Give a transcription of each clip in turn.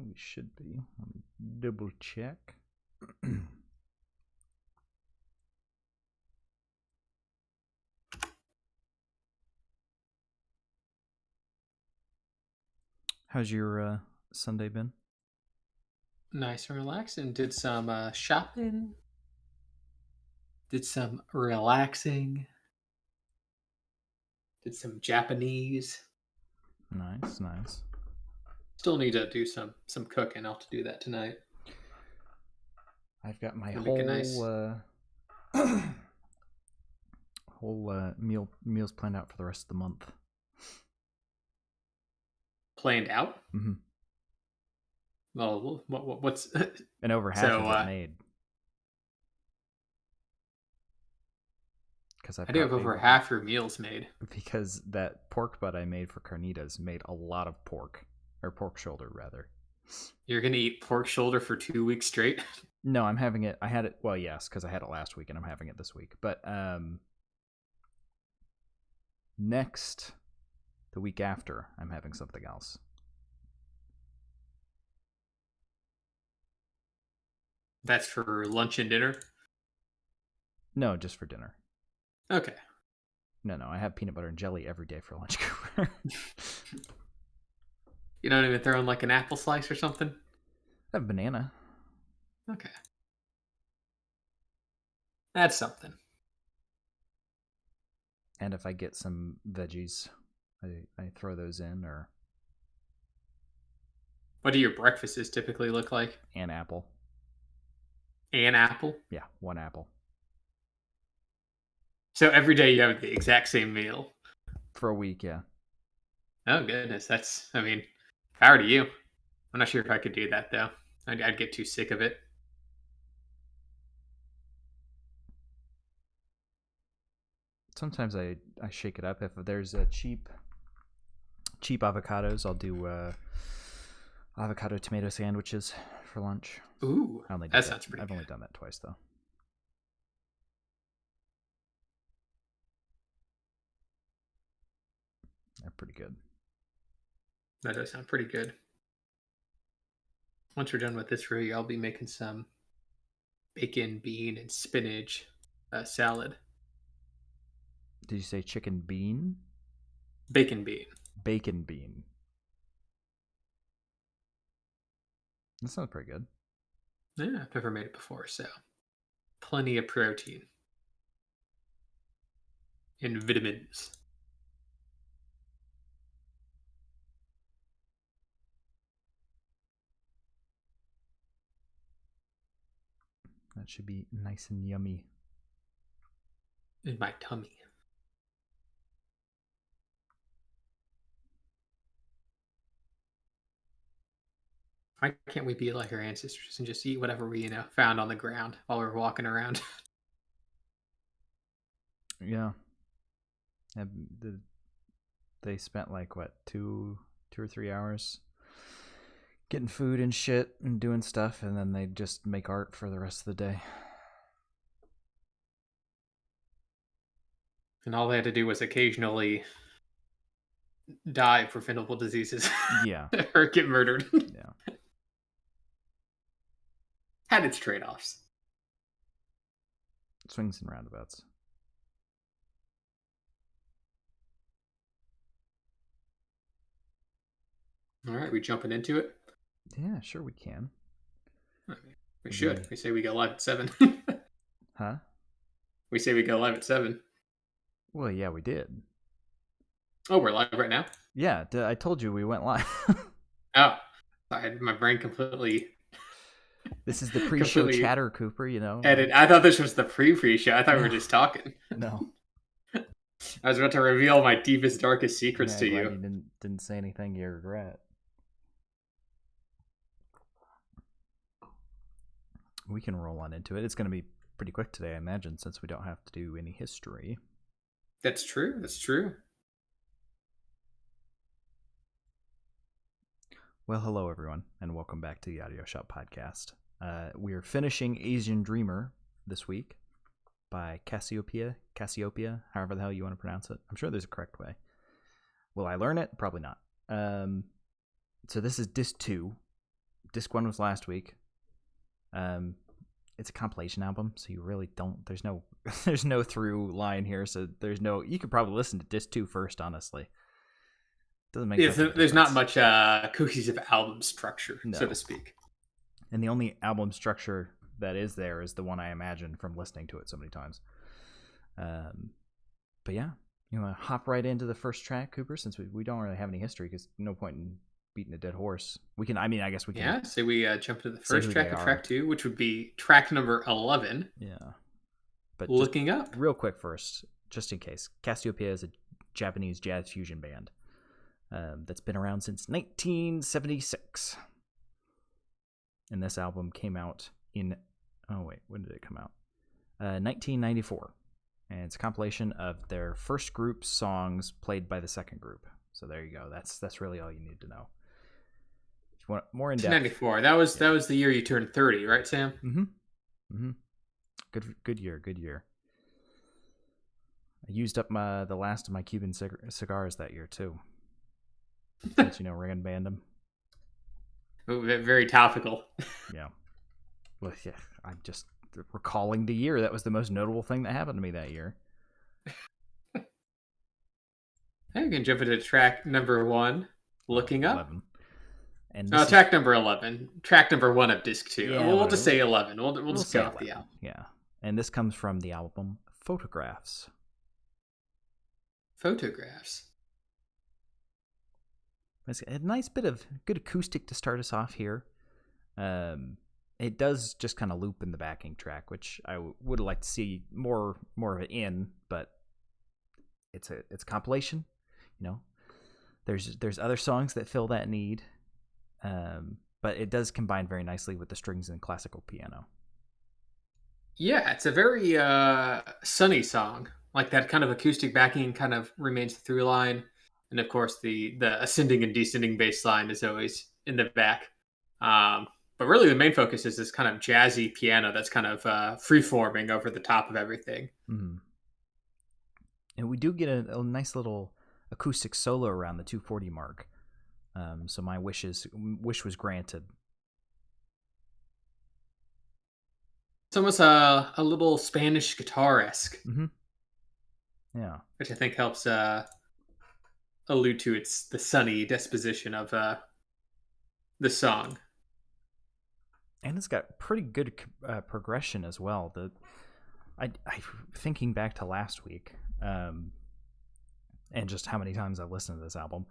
we should be. Let me double check. How's your Sunday been? Nice and relaxing. Did some shopping. Did some relaxing. Did some Japanese. Nice, nice. Still need to do some cooking. I'll have to do that tonight. I've got my Make it nice. whole meals planned out for the rest of the month. Planned out. Mm-hmm. Well, what's And over half of it made. Because I do have over half your meals made. Because that pork butt I made for carnitas made a lot of pork, or pork shoulder rather. You're gonna eat pork shoulder for 2 weeks straight? No, I'm having it. I had it. Well, yes, because I had it last week, and I'm having it this week. But the week after, I'm having something else. That's for lunch and dinner? No, just for dinner. Okay. No, I have peanut butter and jelly every day for lunch. You don't even throw in like an apple slice or something? I have banana. Okay. That's something. And if I get some veggies, I throw those in, or... What do your breakfasts typically look like? An apple. An apple? Yeah, one apple. So every day you have the exact same meal? For a week, yeah. Oh, goodness. If I were you, I'm not sure if I could do that, though. I'd get too sick of it. Sometimes I shake it up. If there's a cheap avocados, I'll do avocado tomato sandwiches for lunch. Ooh, that sounds pretty good. I've only done that twice, though. They're pretty good. That does sound pretty good. Once we're done with this review, I'll be making some bacon, bean, and spinach salad. Did you say chicken bean? Bacon bean. Bacon bean. That sounds pretty good. Yeah, I've never made it before, so plenty of protein and vitamins. That should be nice and yummy. In my tummy. Why can't we be like our ancestors and just eat whatever we, found on the ground while we were walking around? Yeah. They spent like, what, 2 or 3 hours getting food and shit and doing stuff, and then they just make art for the rest of the day. And all they had to do was occasionally die of preventable diseases. Yeah. Or get murdered. Yeah. Had its trade-offs. Swings and roundabouts. All right, we jumping into it? Yeah, sure we can. We should. We say we go live at 7. Huh? We say we go live at 7. Well, yeah, we did. Oh, we're live right now? Yeah, I told you we went live. Oh, I had my brain completely... This is the pre-show chatter, Cooper, Edit. I thought this was the pre-show. I thought we were just talking. No. I was about to reveal my deepest, darkest secrets to you. You didn't say anything you regret. We can roll on into it. It's going to be pretty quick today, I imagine, since we don't have to do any history. That's true. Well, hello, everyone, and welcome back to the Audio Shop Podcast. We are finishing Asian Dreamer this week by Casiopea, however the hell you want to pronounce it. I'm sure there's a correct way. Will I learn it? Probably not. So this is Disc 2. disc 1 was last week. It's a compilation album, so you really don't. There's no there's no through line here, so there's no. You could probably listen to disc 2 first, honestly. Doesn't make There's not much cohesive album structure, so to speak. And the only album structure that is there is the one I imagine from listening to it so many times. But yeah, you want to hop right into the first track, Cooper, since we don't really have any history, because no point in beating a dead horse. We can. I mean, I guess we can. Yeah. So we jump to the first track of track 2, which would be track number 11. Yeah. But looking up real quick first, just in case, Casiopea is a Japanese jazz fusion band that's been around since 1976. And this album came out in, when did it come out? 1994. And it's a compilation of their first group songs played by the second group. So there you go. That's really all you need to know. If you want more in depth. 1994. That was the year you turned 30, right, Sam? Mm-hmm. Good year. I used up the last of my Cuban cigars that year too. Since Reagan banned them. Very topical. Yeah. Well, yeah. I'm just recalling the year. That was the most notable thing that happened to me that year. We can jump into track number 1. Looking up. 11. And track number 11. Track number 1 of disc 2. Yeah, we'll just say 11. We'll just go with the album. Yeah. And this comes from the album Photographs. Photographs. It's a nice bit of good acoustic to start us off here. It does just kind of loop in the backing track, which I would like to see more of it in, but it's a compilation. There's other songs that fill that need, but it does combine very nicely with the strings and classical piano. Yeah, it's a very sunny song. Like that kind of acoustic backing kind of remains the through line. And of course, the ascending and descending bass line is always in the back. But really the main focus is this kind of jazzy piano that's kind of free-forming over the top of everything. Mm-hmm. And we do get a nice little acoustic solo around the 240 mark. So my wish was granted. It's almost a little Spanish guitar-esque. Mm-hmm. Yeah. Which I think helps allude to the sunny disposition of the song. And it's got pretty good progression as well. I thinking back to last week, and just how many times I've listened to this album,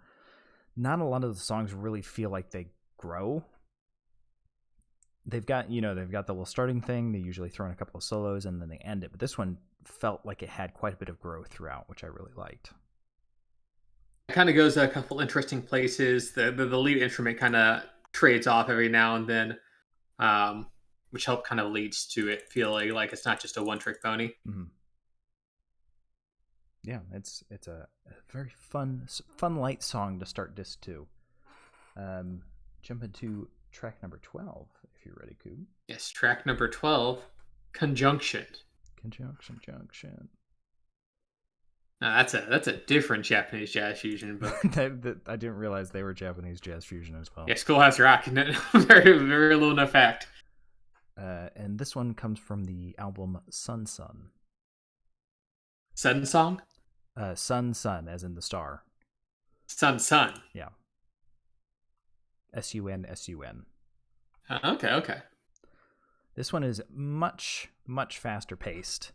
not a lot of the songs really feel like they grow. They've got the little starting thing. They usually throw in a couple of solos and then they end it. But this one felt like it had quite a bit of growth throughout, which I really liked. It kind of goes a couple interesting places. The lead instrument kind of trades off every now and then. Which kind of leads to it feeling like it's not just a one-trick pony. Mm-hmm. Yeah, it's a very fun light song to start disc 2. Jump into track number 12, if you're ready, Coob. Yes, track number 12, Conjunction. Conjunction. Now that's a different Japanese jazz fusion, but I didn't realize they were Japanese jazz fusion as well. Yeah, Schoolhouse Rock, very very little known fact. And this one comes from the album Sun Sun. Sun Song? Sun, as in the star. Sun. Yeah. SUN. Okay. This one is much faster paced.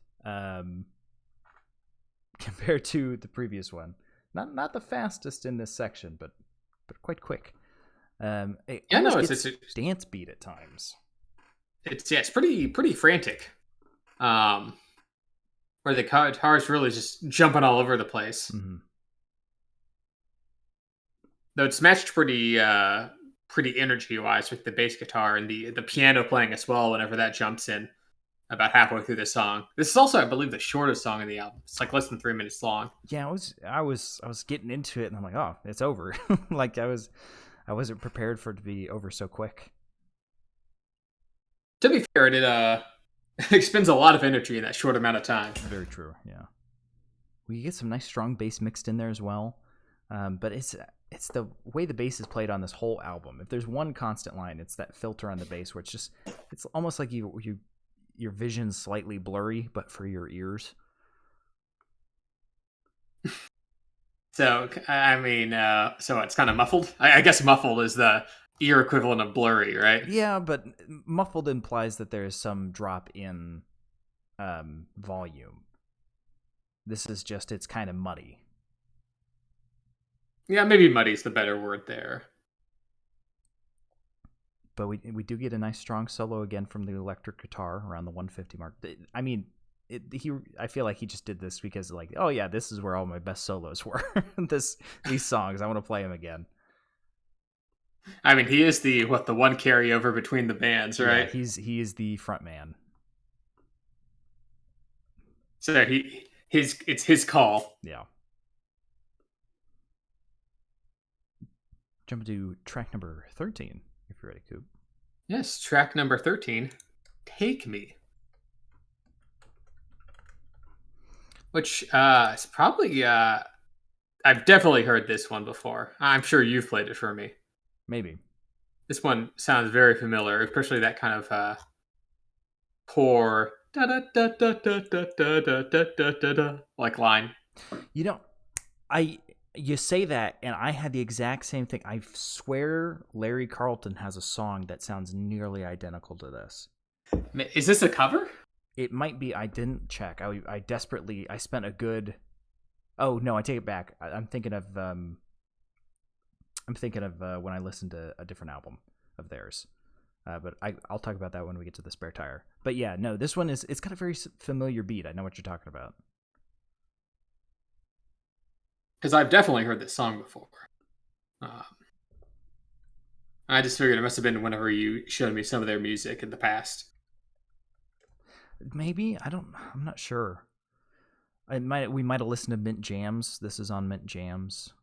Compared to the previous one. Not the fastest in this section, but quite quick. It's a dance beat at times. It's pretty frantic. Where the guitar is really just jumping all over the place. Mm-hmm. Though it's matched pretty energy wise with the bass guitar and the piano playing as well whenever that jumps in. About halfway through the song. This is also, I believe, the shortest song in the album. It's like less than 3 minutes long. Yeah, I was getting into it, and I'm like, oh, it's over. Like I wasn't prepared for it to be over so quick. To be fair, it expends a lot of energy in that short amount of time. Very true. Yeah, we get some nice strong bass mixed in there as well. But it's the way the bass is played on this whole album. If there's one constant line, it's that filter on the bass where it's almost like your vision's slightly blurry, but for your ears. So, I mean, so it's kind of muffled. I guess muffled is the ear equivalent of blurry, right? Yeah, but muffled implies that there's some drop in volume. This is just, it's kind of muddy. Yeah, maybe muddy's the better word there. But we do get a nice strong solo again from the electric guitar around the 150 mark. I mean, I feel like he just did this because like, oh yeah, this is where all my best solos were. These songs, I want to play them again. I mean, he is the one carryover between the bands, right? Yeah, he is the front man. So it's his call. Yeah. Jump to track number 13, if you're ready, Coop. Yes, track number 13, Take Me. Which is probably, I've definitely heard this one before. I'm sure you've played it for me. Maybe. This one sounds very familiar, especially that kind of poor da da da da da da da da da da da like line. You know, you say that, and I had the exact same thing. I swear Larry Carlton has a song that sounds nearly identical to this. Is this a cover? It might be. I didn't check. I spent a good... Oh, no, I take it back. I'm thinking of when I listened to a different album of theirs. But I'll talk about that when we get to the spare tire. But yeah, no, this one it's got a very familiar beat. I know what you're talking about. Because I've definitely heard this song before. I just figured it must have been whenever you showed me some of their music in the past. Maybe. I'm not sure. We might have listened to Mint Jams. This is on Mint Jams.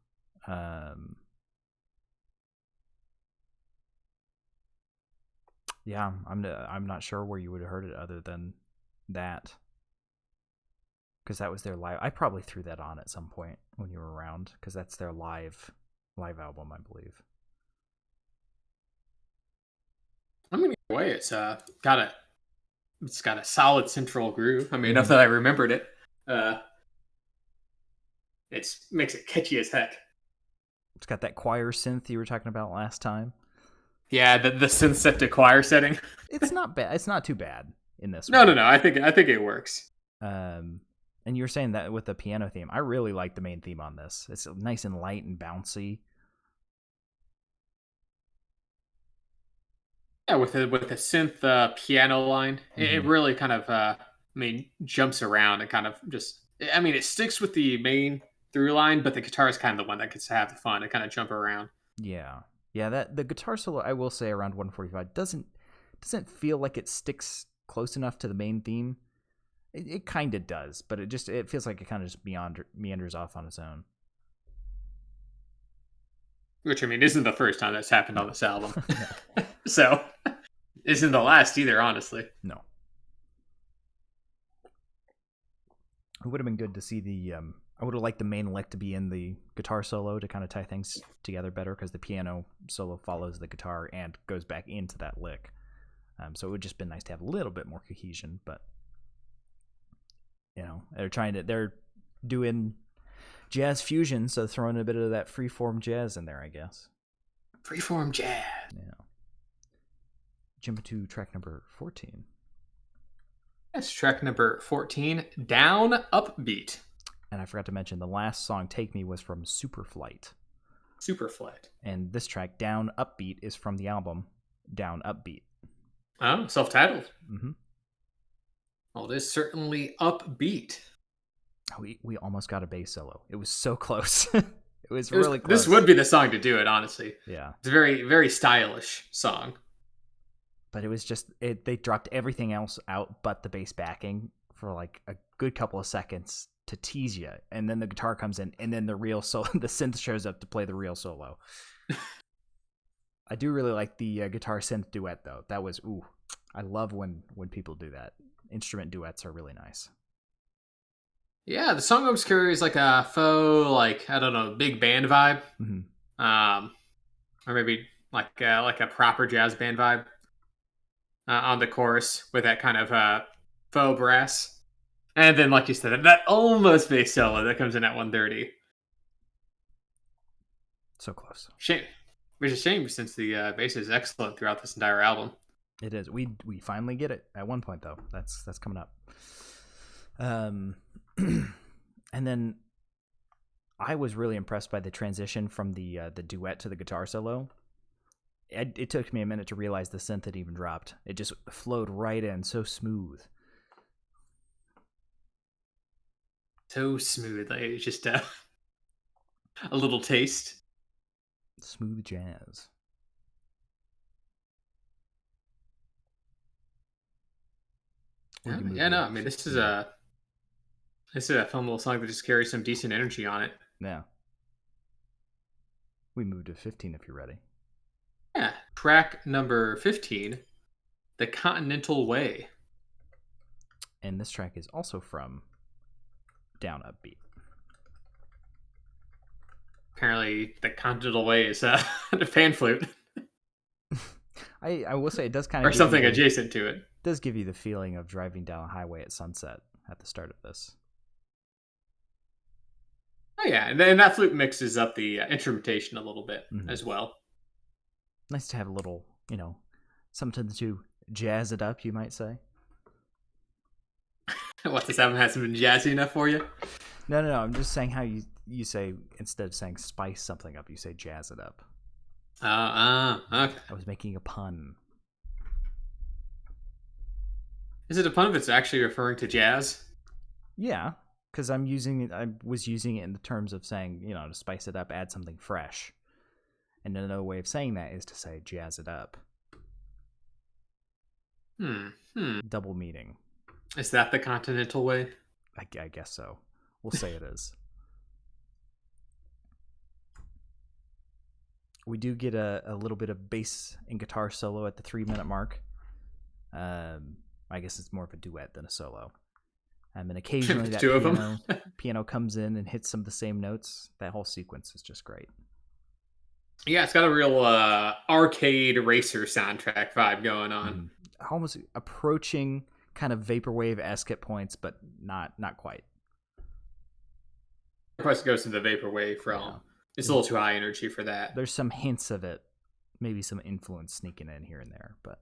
Yeah, I'm not sure where you would have heard it other than that. Because that was their live. I probably threw that on at some point when you were around, because that's their live album, I believe. I mean, either way, it's got a solid central groove. I mean, enough that I remembered it. It makes it catchy as heck. It's got that choir synth you were talking about last time. Yeah, the synth set to choir setting. It's not bad. It's not too bad in this No, one. no. I think it works. And you were saying that with the piano theme. I really like the main theme on this. It's nice and light and bouncy. Yeah, with the synth piano line, it really kind of jumps around and kind of just. I mean, it sticks with the main through line, but the guitar is kind of the one that gets to have the fun and kind of jump around. Yeah. That the guitar solo, I will say, around 145 doesn't feel like it sticks close enough to the main theme. It kind of does, but it feels like it kind of just meanders off on its own. Which, I mean, isn't the first time that's happened on this album. So, isn't the last either, honestly. No. It would have been good to see I would have liked the main lick to be in the guitar solo to kind of tie things together better, because the piano solo follows the guitar and goes back into that lick. So it would just been nice to have a little bit more cohesion, but they're doing jazz fusion, so throwing a bit of that freeform jazz in there, I guess. Freeform jazz. Yeah. Jump to track number 14. Yes, track number 14, Down Upbeat. And I forgot to mention, the last song, Take Me, was from Superflight. And this track, Down Upbeat, is from the album Down Upbeat. Oh, self-titled. Mm-hmm. Well, it is certainly upbeat. We almost got a bass solo. It was so close. It was really close. This would be the song to do it, honestly. Yeah. It's a very, very stylish song. But it was just, they dropped everything else out but the bass backing for like a good couple of seconds to tease you. And then the guitar comes in, and then the real solo, the synth shows up to play the real solo. I do really like the guitar synth duet, though. That was, I love when people do that. Instrument duets are really nice. Yeah, the song almost carries like a faux, like, I don't know, big band vibe. Mm-hmm. or maybe like a proper jazz band vibe on the chorus with that kind of faux brass, and then like you said, that almost bass solo that comes in at 130. So close. Shame, which is a shame since the bass is excellent throughout this entire album. It is. We finally get it at one point though. That's coming up. And then I was really impressed by the transition from the duet to the guitar solo. It took me a minute to realize the synth had even dropped. It just flowed right in, so smooth. So smooth, like it's just a little taste. Smooth jazz. Yeah, no, I mean this is a fun little song that just carries some decent energy on it. Yeah. We moved to 15 if you're ready. Yeah, track number 15, The Continental Way. And this track is also from Down Upbeat. Apparently, The Continental Way is a pan flute. I will say it does kind of... Or something adjacent to it. Does give you the feeling of driving down a highway at sunset at the start of this. Oh yeah, and then that flute mixes up the instrumentation a little bit as well. Nice to have a little, something to jazz it up, you might say. What, this album hasn't been jazzy enough for you? No. I'm just saying how you say, instead of saying spice something up, you say jazz it up. Okay. I was making a pun. Is it a pun if it's actually referring to jazz? Yeah, because I was using it in the terms of saying, to spice it up, add something fresh. And another way of saying that is to say jazz it up. Double meaning. Is that the Continental Way? I guess so. We'll say it is. We do get a little bit of bass and guitar solo at the 3-minute mark. I guess it's more of a duet than a solo. And occasionally that piano comes in and hits some of the same notes. That whole sequence is just great. Yeah, it's got a real arcade racer soundtrack vibe going on. Almost approaching kind of vaporwave-esque at points, but not quite. Of course, it goes to the vaporwave realm. Yeah. It's a little too high energy for that. There's some hints of it, maybe some influence sneaking in here and there, but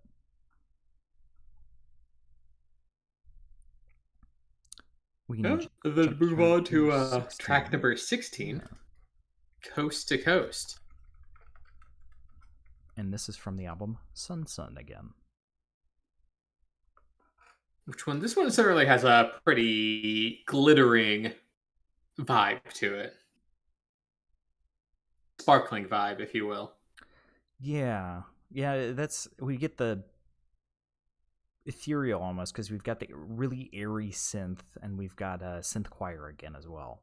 we can then move on to track number 16, Coast to Coast. And this is from the album Sun again. Which one? This one certainly has a pretty glittering vibe to it. Sparkling vibe, if you will. Yeah, we get the ethereal almost, because we've got the really airy synth, and we've got a synth choir again as well.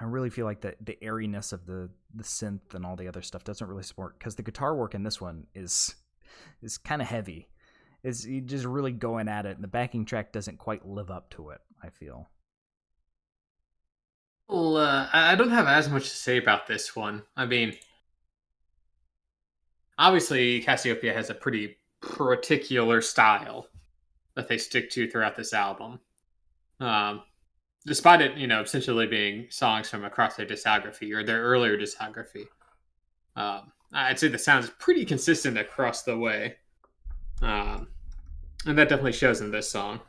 I really feel like the airiness of the synth and all the other stuff doesn't really support, because the guitar work in this one is kind of heavy. It's just really going at it, and the backing track doesn't quite live up to it, I feel. Well, I don't have as much to say about this one. I mean, obviously, Casiopea has a pretty particular style that they stick to throughout this album. Despite it, essentially being songs from across their discography or their earlier discography. I'd say the sound is pretty consistent across the way. And that definitely shows in this song.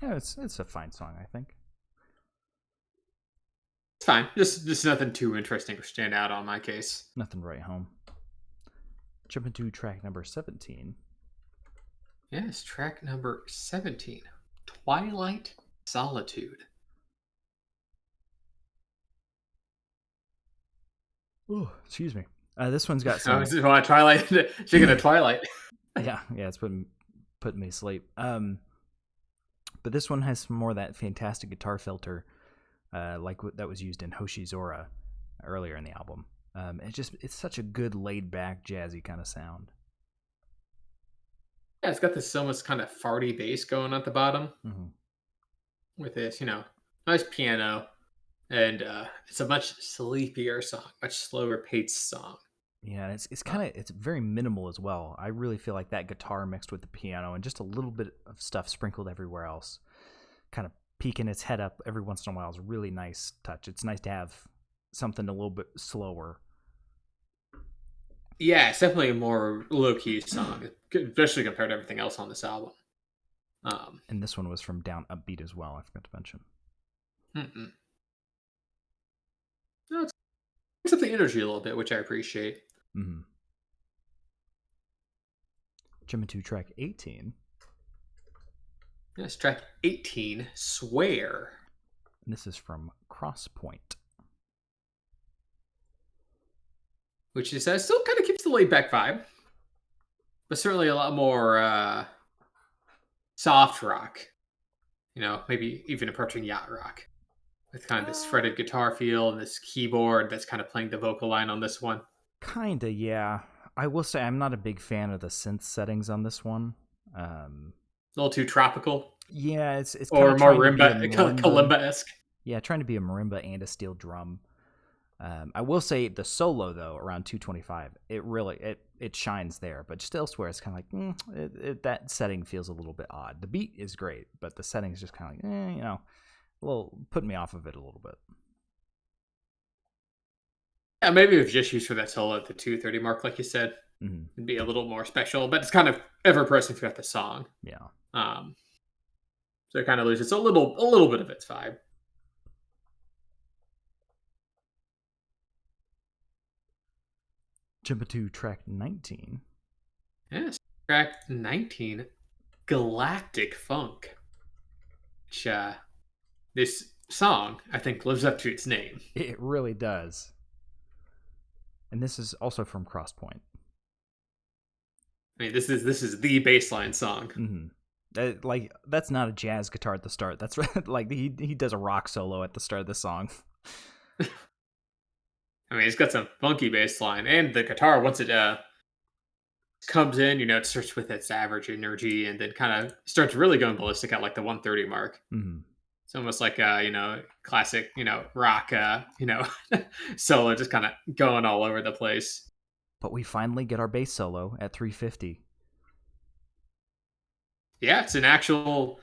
Yeah, it's a fine song, I think. It's fine. Just nothing too interesting to stand out on my case. Nothing right home. Jump into track number 17. Yes, track number 17. Twilight Solitude. Oh, excuse me. This one's got some... this is why Twilight... Speaking of Twilight. Yeah, it's putting me to sleep. But this one has some more of that fantastic guitar filter, like that was used in Hoshi Zora earlier in the album. It's such a good laid-back, jazzy kind of sound. Yeah, it's got this almost kind of farty bass going at the bottom. Mm-hmm. with this, nice piano, and it's a much sleepier song, much slower paced song. Yeah, it's very minimal as well. I really feel like that guitar mixed with the piano and just a little bit of stuff sprinkled everywhere else, kind of peeking its head up every once in a while is a really nice touch. It's nice to have something a little bit slower. Yeah, it's definitely a more low key song, especially compared to everything else on this album. And this one was from Down Upbeat as well. I forgot to mention. No, it's up the energy a little bit, which I appreciate. Mm-hmm. Gemini II track 18. Yes, track 18, Swear. And this is from Crosspoint. Which is still kind of keeps the laid back vibe, but certainly a lot more soft rock. Maybe even approaching yacht rock, with kind of this fretted guitar feel and this keyboard that's kind of playing the vocal line on this one. Kinda, yeah. I will say I'm not a big fan of the synth settings on this one. A little too tropical. Yeah, it's or more kalimba-esque. Yeah, trying to be a marimba and a steel drum. I will say the solo though, around 225, it really it shines there, but just elsewhere it's kind of like that setting feels a little bit odd. The beat is great, but the setting is just kind of like a little putting me off of it a little bit. Yeah, maybe it was just used for that solo at the 2:30 mark, like you said. Mm-hmm. It'd be a little more special, but it's kind of ever present throughout the song. Yeah. So it kind of loses a little bit of its vibe. Jump to track 19. Yes, track 19, Galactic Funk. Which, this song, I think, lives up to its name. It really does. And this is also from Crosspoint. I mean, this is the baseline song. Mm-hmm. That's not a jazz guitar at the start. That's like he does a rock solo at the start of the song. I mean, it's got some funky bass line, and the guitar, once it comes in, it starts with its average energy, and then kind of starts really going ballistic at like the 130 mark. Mm-hmm. It's almost like classic, rock, solo, just kind of going all over the place. But we finally get our bass solo at 350. Yeah, it's an actual,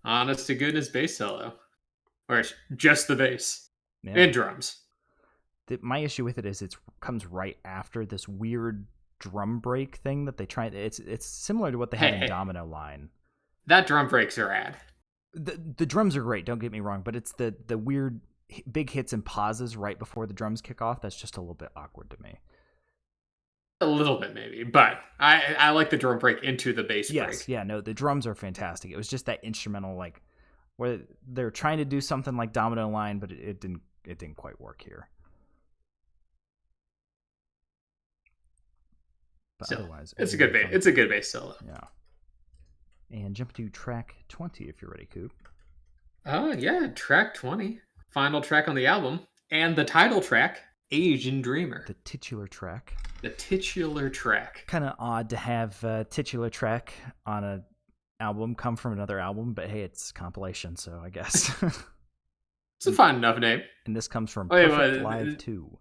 honest to goodness bass solo, where it's just the bass and drums. My issue with it is it comes right after this weird drum break thing that they try. It's similar to what they had in Domino Line. That drum breaks are rad. The drums are great, don't get me wrong, but it's the weird big hits and pauses right before the drums kick off that's just a little bit awkward to me. A little bit maybe, but I like the drum break into the bass break. Yeah, no, the drums are fantastic. It was just that instrumental, like where they're trying to do something like Domino Line, but it didn't quite work here. But so, otherwise, it's a good bass. It's a good bass solo. Yeah. And jump to track 20 if you're ready, Coop. Oh yeah, track 20, final track on the album, and the title track, Asian Dreamer. The titular track. The titular track. Kind of odd to have a titular track on an album come from another album, but hey, it's compilation, so I guess. It's a fine enough name. And this comes from Perfect Live 2.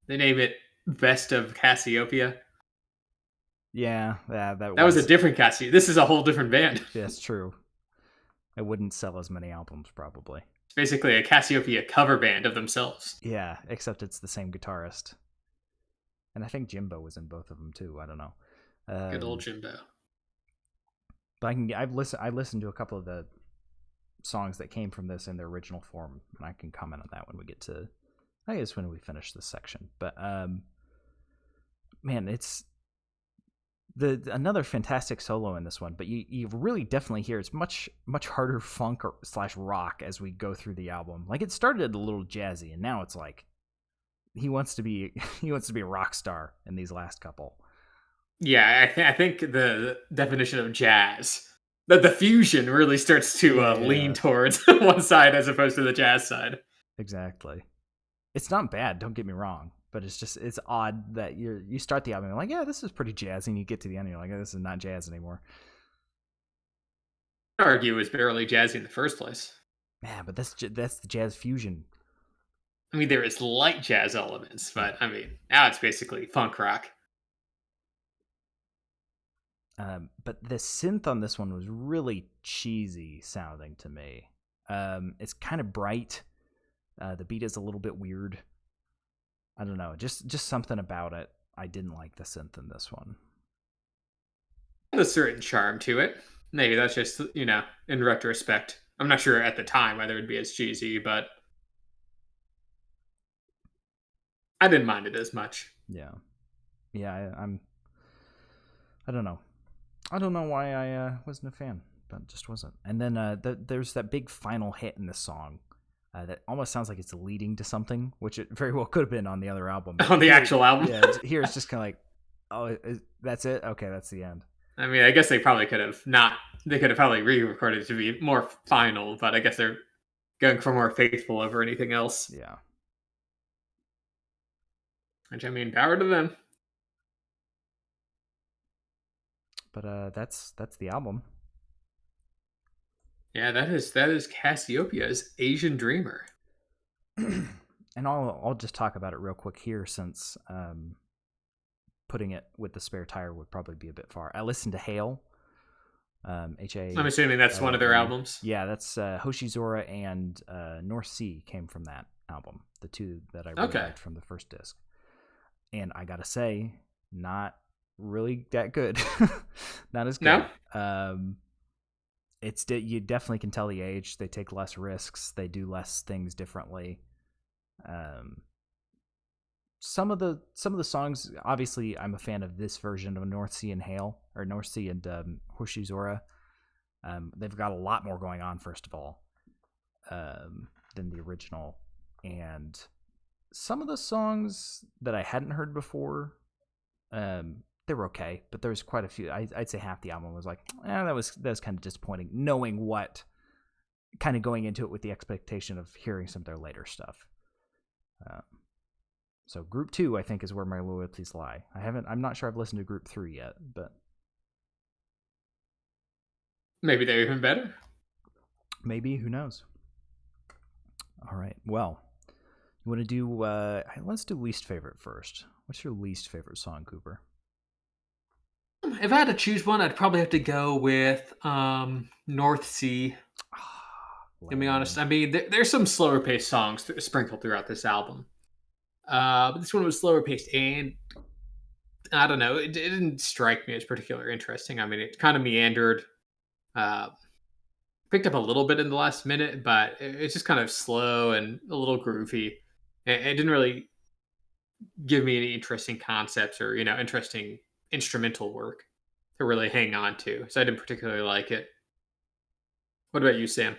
They name it Best of Casiopea. Yeah, that was a different Casio. This is a whole different band. That's true. I wouldn't sell as many albums, probably. It's basically a Casiopea cover band of themselves. Yeah, except it's the same guitarist. And I think Jimbo was in both of them, too. I don't know. Good old Jimbo. But I listened to a couple of the songs that came from this in their original form, and I can comment on that when we get to... I guess when we finish this section. But, man, it's... another fantastic solo in this one, but you really definitely hear it's much harder funk / rock as we go through the album. Like it started a little jazzy, and now it's like he wants to be a rock star in these last couple. Yeah, I think the definition of jazz, that the fusion really starts to lean towards one side as opposed to the jazz side. Exactly. It's not bad, don't get me wrong. But it's odd that you start the album and you're like, yeah, this is pretty jazzy, and you get to the end and you're like, oh, this is not jazz anymore. I'd argue it was barely jazzy in the first place. Yeah, but that's the jazz fusion. I mean, there is light jazz elements, but I mean, now it's basically funk rock. But the synth on this one was really cheesy sounding to me. It's kind of bright. The beat is a little bit weird. I don't know, just something about it. I didn't like the synth in this one. There's a certain charm to it. Maybe that's just, in retrospect. I'm not sure at the time whether it would be as cheesy, but I didn't mind it as much. Yeah. I don't know. I don't know why I wasn't a fan, but just wasn't. And then there's that big final hit in the song that almost sounds like it's leading to something, which it very well could have been on the other album. On the actual album? Yeah, here it's just kind of like, oh, that's it? Okay, that's the end. I mean, I guess they probably could have not. They could have probably re-recorded it to be more final, but I guess they're going for more faithful over anything else. Yeah. Which, I mean, power to them. But that's the album. Yeah, that is Casiopea's Asian Dreamer. And I'll just talk about it real quick here, since putting it with the spare tire would probably be a bit far. I listened to Hail. H-A. I'm assuming that's one of their albums. Yeah, that's Hoshizora and North Sea came from that album. The two that I really liked from the first disc. And I gotta say, not really that good. Not as good. No? You definitely can tell the age. They take less risks. They do less things differently. Some of the songs, obviously, I'm a fan of this version of North Sea and Hail, or North Sea and Hoshizora. They've got a lot more going on, first of all, than the original. And some of the songs that I hadn't heard before, they were okay, but there was quite a few. I'd say half the album was like, that was kind of disappointing, knowing what, kind of going into it with the expectation of hearing some of their later stuff. So Group 2, I think, is where my loyalties lie. I'm not sure I've listened to Group 3 yet, but maybe they're even better. Maybe, who knows? All right, well, you want to do, let's do least favorite first. What's your least favorite song, Cooper? If I had to choose one, I'd probably have to go with North Sea. To be honest, I mean, there's some slower paced songs sprinkled throughout this album. But this one was slower paced, and I don't know, it didn't strike me as particularly interesting. I mean, it kind of meandered, picked up a little bit in the last minute, but it's just kind of slow and a little groovy. It didn't really give me any interesting concepts or, interesting instrumental work to really hang on to. So I didn't particularly like it. What about you, Sam?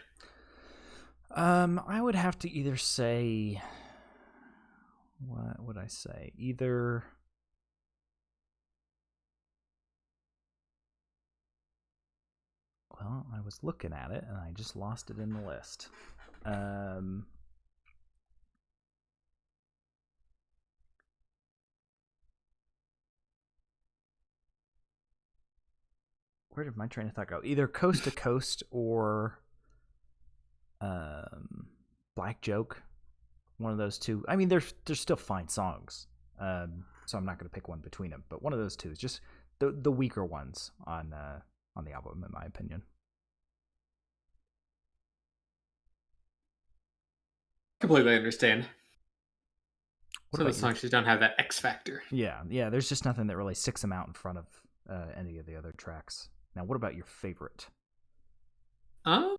I would have to either say, what would I say? Either, well, I was looking at it and I just lost it in the list. Where did my train of thought go? Either Coast to Coast or Black Joke. One of those two. I mean, they're still fine songs, so I'm not going to pick one between them. But one of those two is just the weaker ones on the album, in my opinion. Completely understand. Some of the songs just don't have that X factor. Yeah. There's just nothing that really sticks them out in front of any of the other tracks. Now, what about your favorite? I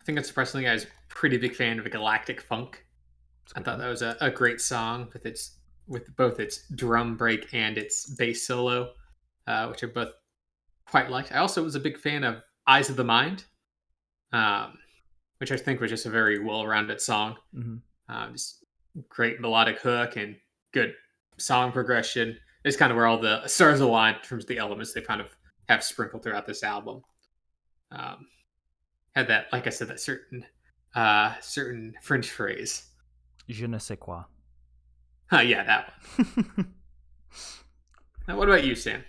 think unsurprisingly, I was a pretty big fan of Galactic Funk. I thought that was a great song with both its drum break and its bass solo, which I both quite liked. I also was a big fan of Eyes of the Mind, which I think was just a very well-rounded song. Mm-hmm. Just great melodic hook and good song progression. It's kind of where all the stars align in terms of the elements they kind of have sprinkled throughout this album. Had that, like I said, that certain French phrase. Je ne sais quoi. Yeah, that one. Now, what about you, Sam?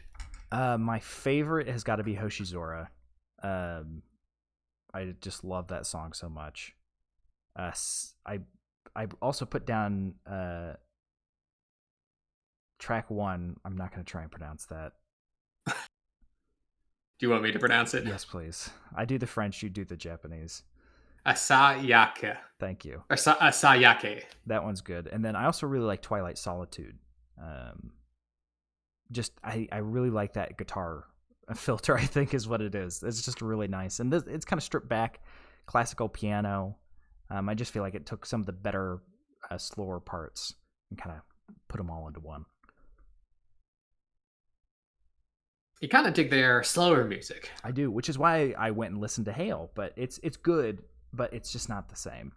My favorite has got to be Hoshizora. I just love that song so much. I also put down track 1. I'm not going to try and pronounce that. Do you want me to pronounce it? Yes, please. I do the French, you do the Japanese. Asayake. Thank you. Asayake. That one's good. And then I also really like Twilight Solitude. I really like that guitar filter, I think is what it is. It's just really nice. And it's kind of stripped back, classical piano. I just feel like it took some of the better, slower parts and kind of put them all into one. You kind of dig their slower music. I do, which is why I went and listened to Hail, but it's good, but it's just not the same.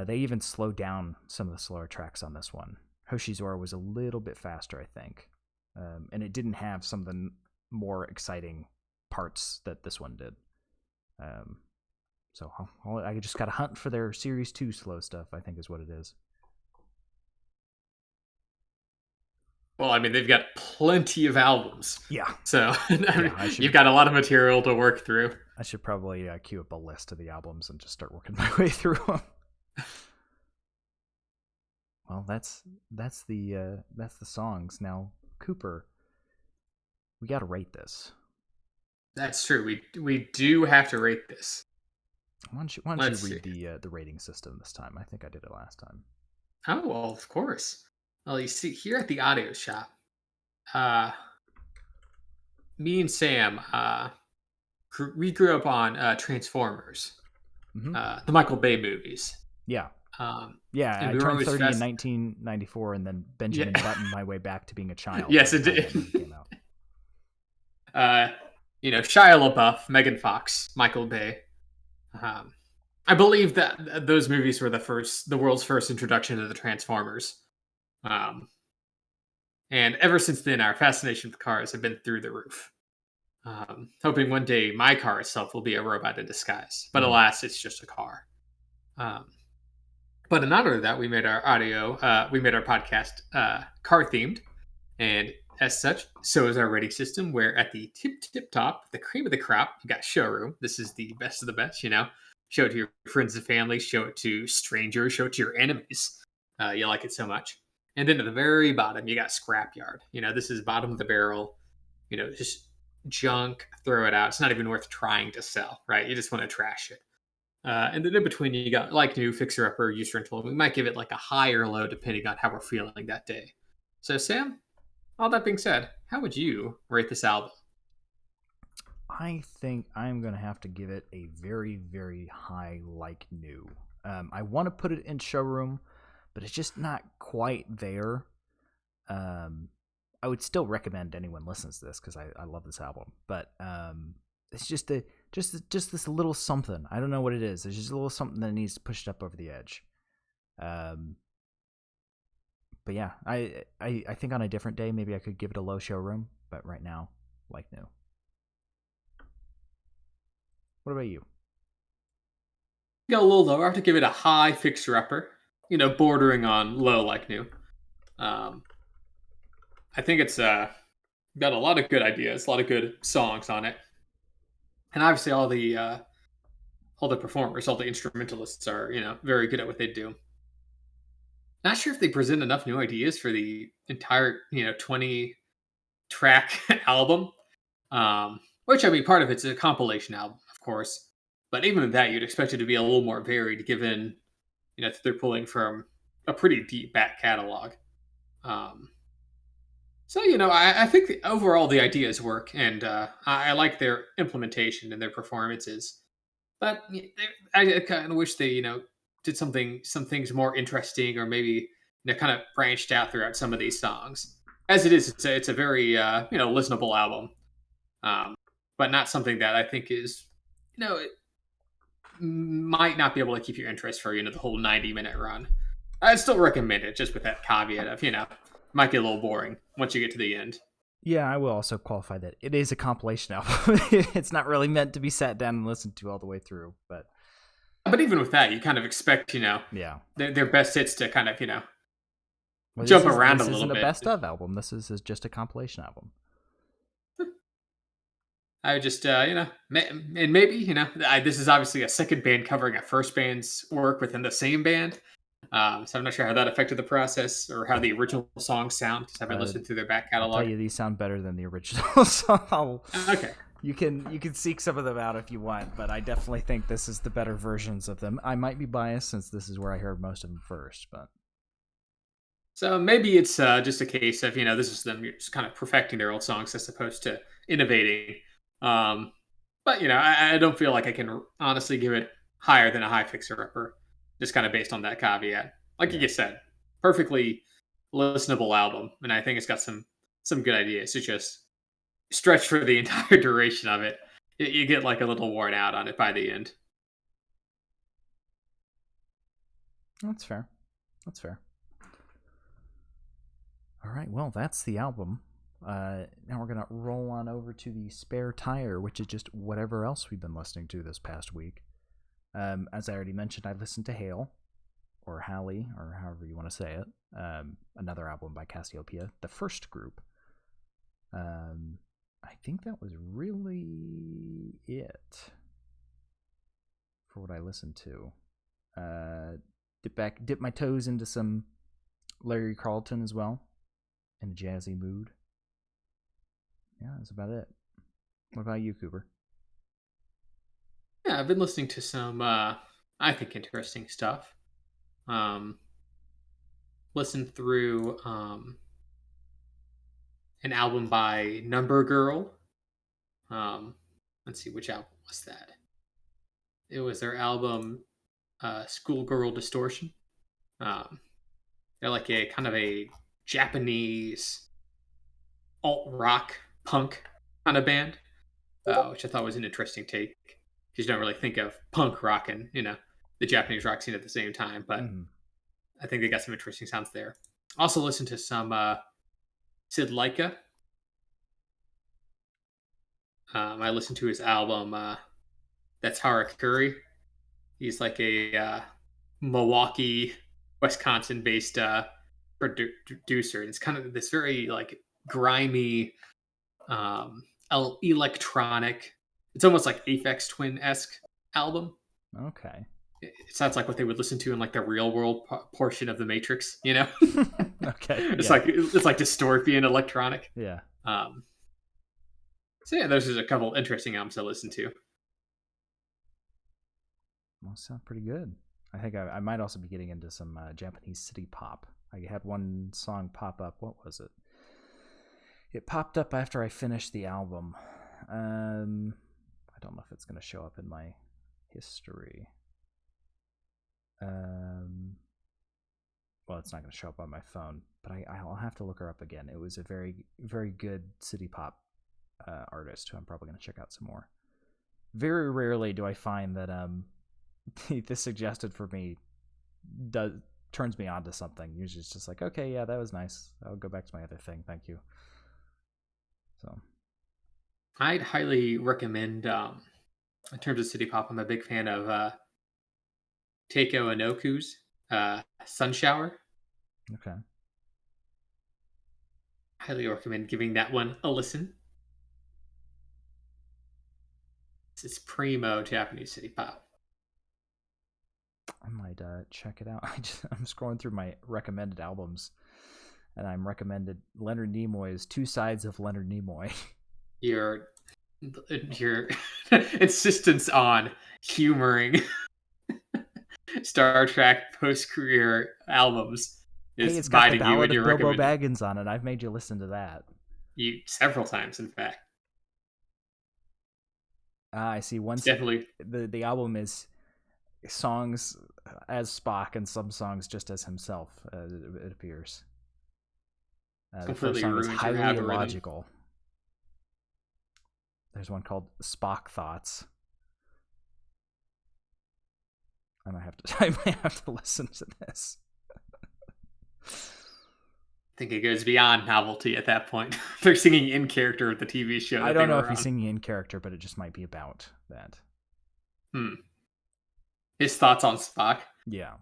They even slowed down some of the slower tracks on this one. Hoshizora was a little bit faster, I think, and it didn't have some of the more exciting parts that this one did. So I just got to hunt for their Series 2 slow stuff, I think is what it is. Well, I mean, they've got plenty of albums. Yeah. So you've got a lot of material to work through. I should probably queue up a list of the albums and just start working my way through them. Well, that's the songs. Now, Cooper, we got to rate this. That's true. We do have to rate this. Why don't you read the rating system this time? I think I did it last time. Oh, well, of course. Well, you see, here at the audio shop, me and Sam, we grew up on Transformers, the Michael Bay movies. Yeah. I turned 30 in 1994 and then Benjamin Button my way back to being a child. Yes, it did. Came out. Shia LaBeouf, Megan Fox, Michael Bay. I believe that those movies were the world's first introduction to the Transformers. And ever since then, our fascination with cars have been through the roof. Hoping one day my car itself will be a robot in disguise. But alas, it's just a car. But in honor of that, we made our podcast car themed. And as such, so is our rating system, where at the tip top, the cream of the crop, you got showroom. This is the best of the best, Show it to your friends and family, show it to strangers, show it to your enemies. You like it so much. And then at the very bottom, you got scrapyard. This is bottom of the barrel, just junk, throw it out. It's not even worth trying to sell, right? You just want to trash it. And then in between, you got like new, fixer upper, use rental. We might give it like a high or low depending on how we're feeling that day. So, Sam, all that being said, how would you rate this album? I think I'm going to have to give it a very, very high like new. I want to put it in showroom, but it's just not quite there. I would still recommend anyone listens to this because I love this album, but it's just this little something. I don't know what it is. There's just a little something that needs to push it up over the edge. But yeah, I think on a different day maybe I could give it a low showroom, but right now, like new. What about you? Go a little lower. I have to give it a high fixer upper. Bordering on low like new. I think it's got a lot of good ideas, a lot of good songs on it, and obviously all the performers, all the instrumentalists are very good at what they do. Not sure if they present enough new ideas for the entire 20 track album. Which, I mean, part of it's a compilation album, of course, but even with that, you'd expect it to be a little more varied, given they're pulling from a pretty deep back catalog. So I think overall the ideas work, and I like their implementation and their performances. But I kind of wish they did some things more interesting, or maybe kind of branched out throughout some of these songs. As it is, it's a very listenable album, but not something that I think is it might not be able to keep your interest for the whole 90-minute run. I'd still recommend it, just with that caveat of might get a little boring once you get to the end. Yeah, I will also qualify that it is a compilation album. It's not really meant to be sat down and listened to all the way through, but even with that, you kind of expect their best hits to kind of jump around a little bit. This isn't a best of album. This is just a compilation album. I would just, and maybe, this is obviously a second band covering a first band's work within the same band. So I'm not sure how that affected the process or how the original songs sound because I haven't listened through their back I'll tell catalog. you, these sound better than the original. So Okay. you can seek some of them out if you want, but I definitely think this is the better versions of them. I might be biased since this is where I heard most of them first, but So maybe it's just a case of, this is them just kind of perfecting their old songs as opposed to innovating. Um, but, I don't feel like I can honestly give it higher than a high fixer upper, just kind of based on that caveat. Like yeah. you said, perfectly listenable album. And I think it's got some good ideas. It's just stretched for the entire duration of it. You get like a little worn out on it by the end. That's fair. That's fair. All right, well, that's the album. Now we're gonna roll on over to the spare tire, which is just whatever else we've been listening to this past week. As I already mentioned, I listened to Hail, or Halley, or however you want to say it. Another album by Casiopea, the first group. I think that was really it for what I listened to. Dip my toes into some Larry Carlton as well, in a jazzy mood. Yeah, that's about it. What about you, Cooper? Yeah, I've been listening to some, I think, interesting stuff. Um, Listened through an album by Number Girl. Let's see, which album was that? It was their album, Schoolgirl Distortion. Um, they're like a kind of a Japanese alt rock punk kind of band, which I thought was an interesting take. Because you don't really think of punk rock and the Japanese rock scene at the same time, but I think they got some interesting sounds there. Also, listened to some Sid Leica. I listened to his album. That's Harakuri. He's like a Milwaukee, Wisconsin-based producer. It's kind of this very like grimy, electronic. It's almost like Aphex Twin esque album. Okay. It sounds like what they would listen to in like the real world portion of the Matrix. Okay. It's like dystopian electronic. Yeah. So yeah, those are a couple interesting albums to listen to. Well, sound pretty good. I think I might also be getting into some Japanese city pop. I had one song pop up. What was it? It popped up after I finished the album. I don't know if it's going to show up in my history. Well, it's not going to show up on my phone, but I'll have to look her up again. It was a very, very good city pop artist who I'm probably going to check out some more. Very rarely do I find that this suggested for me turns me on to something. Usually it's just like, okay, yeah, that was nice. I'll go back to my other thing. Thank you. So I'd highly recommend, in terms of city pop, I'm a big fan of Teiko Inoku's Sun Shower. okay. Highly recommend giving that one a listen. It's primo Japanese city pop. I might check it out. I'm scrolling through my recommended albums, and I'm recommended Leonard Nimoy's Two Sides of Leonard Nimoy. Your insistence on humoring Star Trek post-career albums is Hey, it's got the biting you when Ballad you're of Bilbo recommending Baggins on it. I've made you listen to that. you several times. In fact, I see. it's definitely the album is songs as Spock and some songs just as himself. It appears. The first completely song is ruined your highly algorithm. illogical. There's one called Spock Thoughts. I might have to listen to this. I think it goes beyond novelty at that point. They're singing in character of the TV show. I don't know if he's singing in character, but it just might be about that. His thoughts on Spock. Yeah.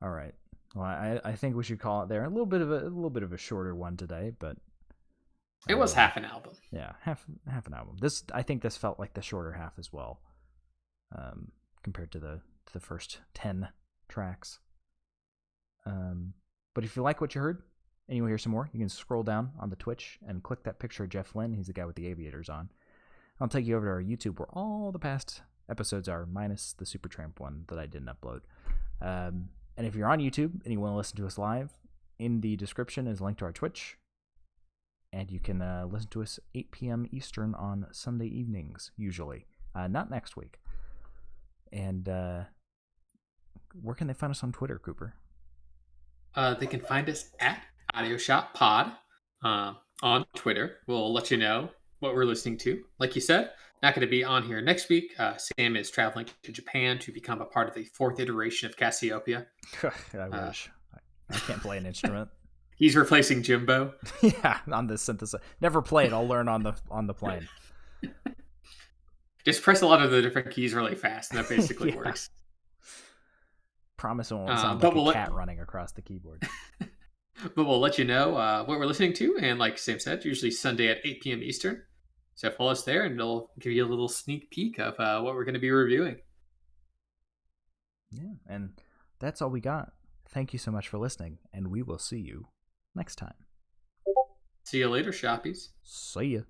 All right. Well, I think we should call it there. A little bit of a shorter one today, but It was half an album. Yeah, half an album. I think this felt like the shorter half as well, compared to the first 10 tracks. But if you like what you heard and you want to hear some more, you can scroll down on the Twitch and click that picture of Jeff Lynne. He's the guy with the aviators on. I'll take you over to our YouTube where all the past episodes are, minus the Supertramp one that I didn't upload. And if you're on YouTube and you want to listen to us live, in the description is a link to our Twitch. And you can listen to us 8 p.m. Eastern on Sunday evenings, usually. Not next week. And where can they find us on Twitter, Cooper? They can find us at Audio Shop Pod on Twitter. We'll let you know what we're listening to. Like you said, not going to be on here next week. Sam is traveling to Japan to become a part of the 4th iteration of Casiopea. I wish. I can't play an instrument. He's replacing Jimbo. Yeah, on the synthesizer. Never played. I'll learn on the plane. Just press a lot of the different keys really fast, and that basically works. Promise it won't sound like a cat running across the keyboard. But we'll let you know what we're listening to, and like Sam said, usually Sunday at 8 p.m. Eastern. So follow us there, and it'll give you a little sneak peek of what we're going to be reviewing. Yeah, and that's all we got. Thank you so much for listening, and we will see you next time. See you later, shoppies. See ya.